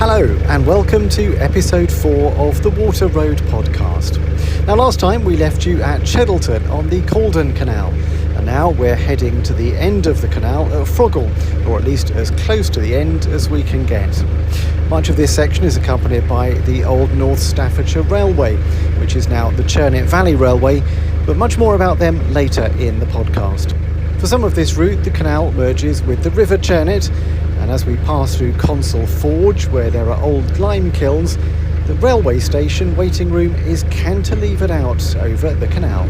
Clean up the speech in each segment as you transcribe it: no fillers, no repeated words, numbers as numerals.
Hello and welcome to episode 4 of the Water Road podcast. Now last time we left you at Cheddleton on the Caldon Canal, and now we're heading to the end of the canal at Froghall, or at least as close to the end as we can get. Much of this section is accompanied by the old North Staffordshire Railway, which is now the Churnet Valley Railway, but much more about them later in the podcast. For some of this route, the canal merges with the River Churnet, and as we pass through Consell Forge, where there are old lime kilns, the railway station waiting room is cantilevered out over the canal.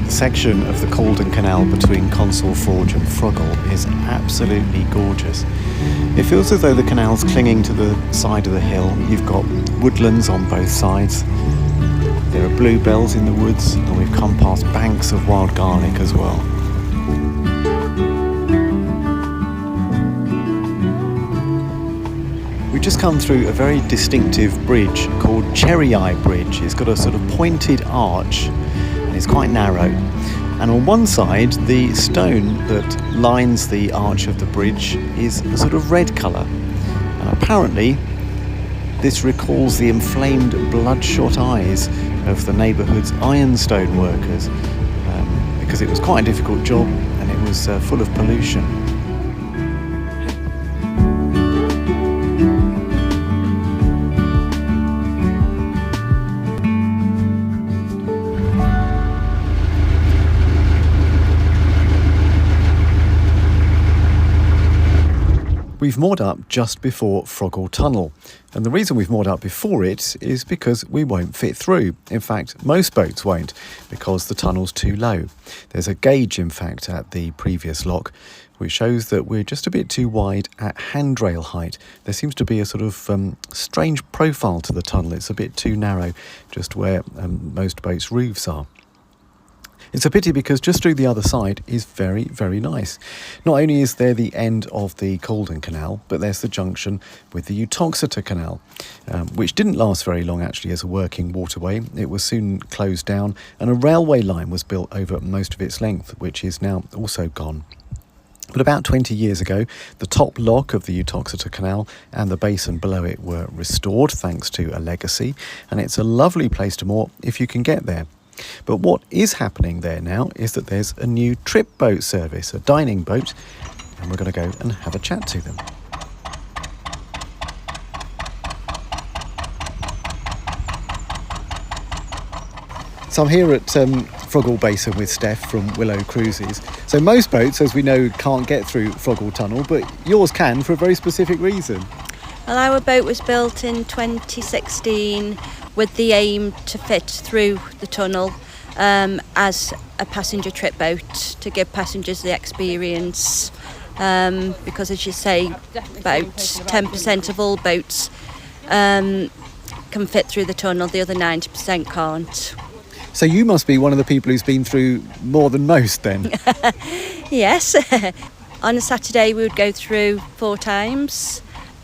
The section of the Caldon Canal between Consell Forge and Froghall is absolutely gorgeous. It feels as though the canal's clinging to the side of the hill. You've got woodlands on both sides. There are bluebells in the woods, and we've come past banks of wild garlic as well. We've just come through a very distinctive bridge called Cherry Eye Bridge. It's got a sort of pointed arch, and it's quite narrow. And on one side, the stone that lines the arch of the bridge is a sort of red colour. And apparently, this recalls the inflamed, bloodshot eyes of the neighbourhood's ironstone workers, because it was quite a difficult job and it was full of pollution. We've moored up just before Froghall Tunnel, and the reason we've moored up before it is because we won't fit through. In fact, most boats won't, because the tunnel's too low. There's a gauge, in fact, at the previous lock, which shows that we're just a bit too wide at handrail height. There seems to be a sort of strange profile to the tunnel. It's a bit too narrow, just where most boats' roofs are. It's a pity because just through the other side is very, very nice. Not only is there the end of the Caldon Canal, but there's the junction with the Uttoxeter Canal, which didn't last very long actually as a working waterway. It was soon closed down, and a railway line was built over most of its length, which is now also gone. But about 20 years ago, the top lock of the Uttoxeter Canal and the basin below it were restored thanks to a legacy, and it's a lovely place to moor if you can get there. But what is happening there now is that there's a new trip boat service, a dining boat, and we're going to go and have a chat to them. So I'm here at Froghall Basin with Steph from Willow Cruises. So most boats, as we know, can't get through Froghall Tunnel, but yours can for a very specific reason. Well, our boat was built in 2016 with the aim to fit through the tunnel as a passenger trip boat, to give passengers the experience, because as you say, about 10% of all boats can fit through the tunnel, the other 90% can't. So you must be one of the people who's been through more than most then? Yes, on a Saturday we would go through 4 times.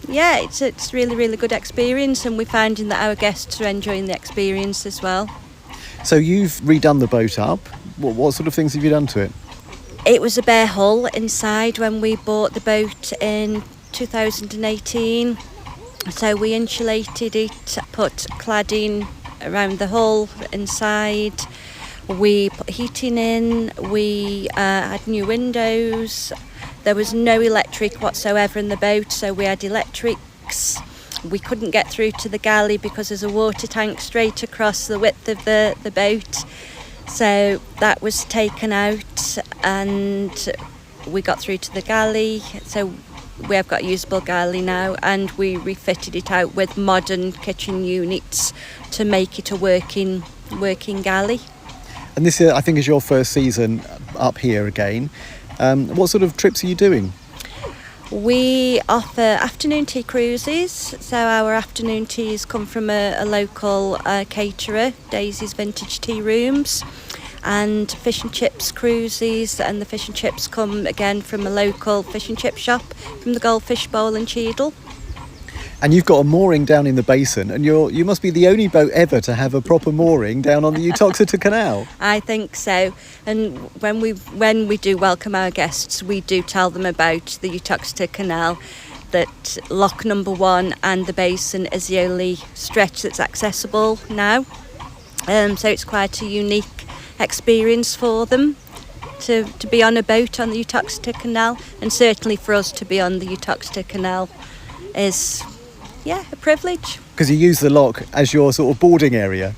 Yeah, it's really, really good experience, and we're finding that our guests are enjoying the experience as well. So you've redone the boat up. What sort of things have you done to it? It was a bare hull inside when we bought the boat in 2018. So we insulated it, put cladding around the hull inside. We put heating in, we had new windows. There was no electric whatsoever in the boat, so we had electrics. We couldn't get through to the galley because there's a water tank straight across the width of the boat. So that was taken out and we got through to the galley. So we have got a usable galley now, and we refitted it out with modern kitchen units to make it a working galley. And this, I think, is your first season up here again. What sort of trips are you doing? We offer afternoon tea cruises, so our afternoon teas come from a local caterer, Daisy's Vintage Tea Rooms, and fish and chips cruises, and the fish and chips come again from a local fish and chip shop from the Goldfish Bowl in Cheadle. And you've got a mooring down in the basin, and you must be the only boat ever to have a proper mooring down on the Uttoxeter Canal. I think so. And when we do welcome our guests, we do tell them about the Uttoxeter Canal, that lock number 1 and the basin is the only stretch that's accessible now. So it's quite a unique experience for them to be on a boat on the Uttoxeter Canal, and certainly for us to be on the Uttoxeter Canal is a privilege. Because you use the lock as your sort of boarding area.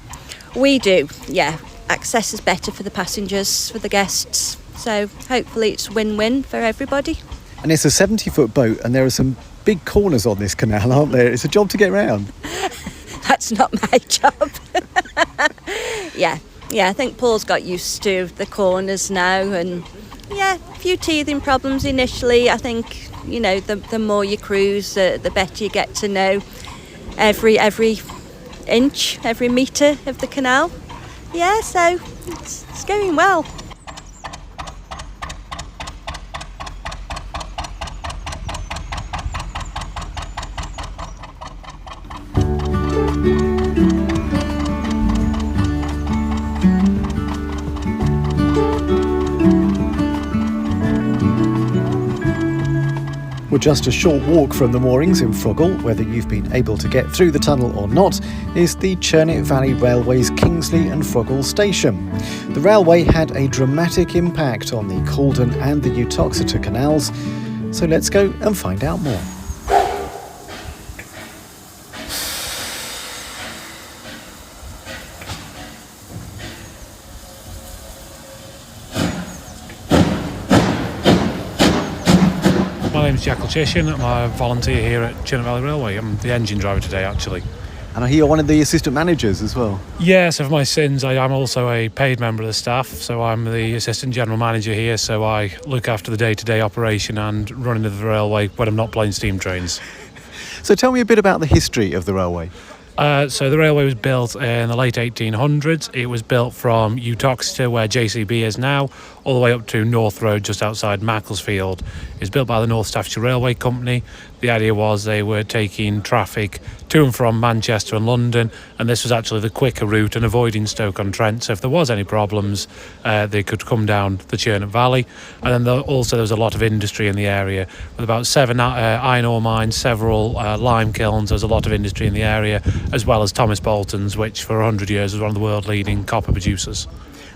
We do, yeah. Access is better for the passengers, for the guests, so hopefully it's win-win for everybody. And it's a 70-foot boat, and there are some big corners on this canal, aren't there? It's a job to get round. That's not my job. Yeah, I think Paul's got used to the corners now, and a few teething problems initially. I think, the more you cruise, the better you get to know every inch, every metre of the canal. Yeah, so it's going well. Well, just a short walk from the moorings in Froghall, whether you've been able to get through the tunnel or not, is the Churnet Valley Railway's Kingsley and Froghall station. The railway had a dramatic impact on the Caldon and the Uttoxeter canals, so let's go and find out more. My name's Jack Chishin. I'm a volunteer here at Churnet Valley Railway. I'm the engine driver today, actually. And I hear you're one of the assistant managers as well. Yeah, so for my sins, I'm also a paid member of the staff. So I'm the assistant general manager here. So I look after the day-to-day operation and running of the railway when I'm not playing steam trains. So tell me a bit about the history of the railway. So the railway was built in the late 1800s. It was built from Uttoxeter, where JCB is now, all the way up to North Road, just outside Macclesfield. It was built by the North Staffordshire Railway Company. The idea was they were taking traffic to and from Manchester and London, and this was actually the quicker route and avoiding Stoke-on-Trent. So if there was any problems, they could come down the Churnet Valley. And then also there was a lot of industry in the area, with about 7 iron ore mines, several lime kilns. There was a lot of industry in the area, as well as Thomas Bolton's, which for 100 years was one of the world leading copper producers.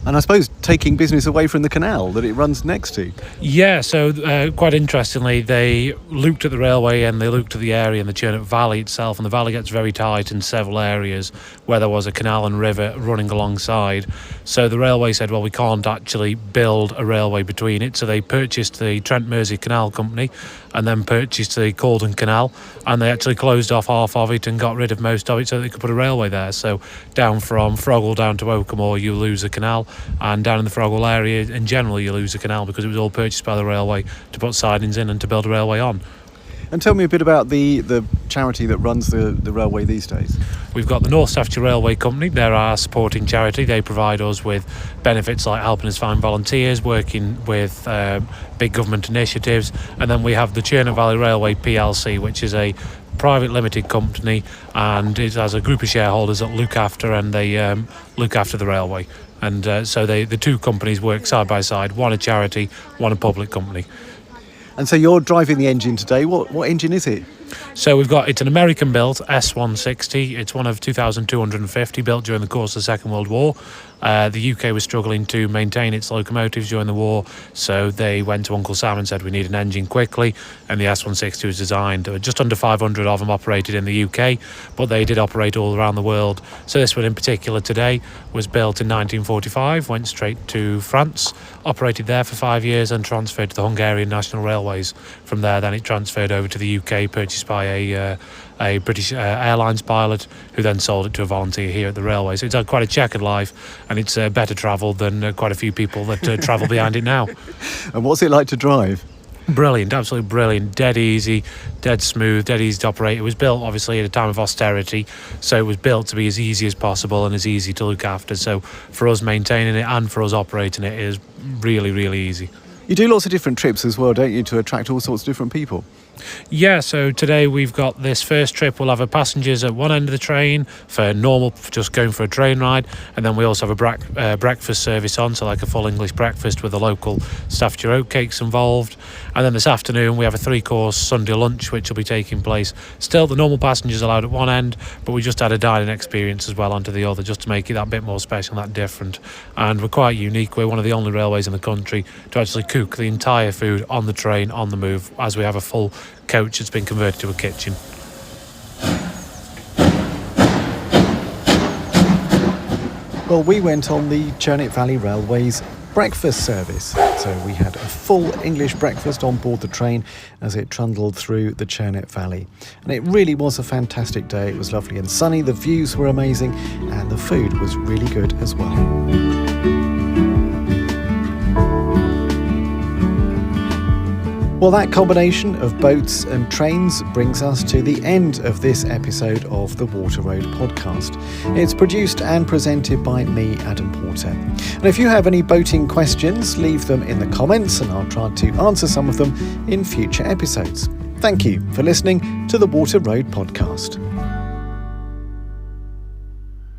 And I suppose taking business away from the canal that it runs next to. Yeah, so quite interestingly, they looked at the railway and they looked at the area in the Churnet Valley itself, and the valley gets very tight in several areas where there was a canal and river running alongside. So the railway said, well, we can't actually build a railway between it. So they purchased the Trent Mersey Canal Company and then purchased the Caldon Canal, and they actually closed off half of it and got rid of most of it so they could put a railway there. So down from Froghall down to Oakham, you lose a canal, and down in the Froghall area in general you lose a canal because it was all purchased by the railway to put sidings in and to build a railway on. And tell me a bit about the charity that runs the railway these days. We've got the North Staffordshire Railway Company. They're our supporting charity. They provide us with benefits like helping us find volunteers, working with big government initiatives. And then we have the Churnet Valley Railway PLC, which is a private limited company, and it has a group of shareholders that look after, and they look after the railway. And so the two companies work side by side, one a charity, one a public company. And so you're driving the engine today. What engine is it? So it's an American-built S160. It's one of 2,250 built during the course of the Second World War. The UK was struggling to maintain its locomotives during the war, so they went to Uncle Sam and said, we need an engine quickly, and the S160 was designed. There were just under 500 of them operated in the UK, but they did operate all around the world. So this one in particular today was built in 1945, went straight to France, operated there for 5 years and transferred to the Hungarian National Railways. From there, then it transferred over to the UK, purchased by a British Airlines pilot, who then sold it to a volunteer here at the railway. So it's had quite a checkered life, and it's better travel than quite a few people that travel behind it now. And what's it like to drive? Brilliant, absolutely brilliant, dead easy, dead smooth, dead easy to operate. It was built obviously at a time of austerity, so it was built to be as easy as possible and as easy to look after. So for us maintaining it and for us operating it is really, really easy. You do lots of different trips as well, don't you, to attract all sorts of different people? Yeah, so today we've got this first trip. We'll have our passengers at one end of the train for normal, just going for a train ride, and then we also have a breakfast service on, so like a full English breakfast with the local Staffordshire oatcakes involved. And then this afternoon we have a 3-course Sunday lunch, which will be taking place. Still, the normal passengers allowed at one end, but we just add a dining experience as well onto the other, just to make it that bit more special, that different. And we're quite unique. We're one of the only railways in the country to actually cook the entire food on the train, on the move, as we have a full coach that's been converted to a kitchen. Well, we went on the Churnet Valley Railway's breakfast service. So we had a full English breakfast on board the train as it trundled through the Churnet Valley. And it really was a fantastic day. It was lovely and sunny, the views were amazing, and the food was really good as well. Well, that combination of boats and trains brings us to the end of this episode of the Water Road podcast. It's produced and presented by me, Adam Porter. And if you have any boating questions, leave them in the comments and I'll try to answer some of them in future episodes. Thank you for listening to the Water Road podcast.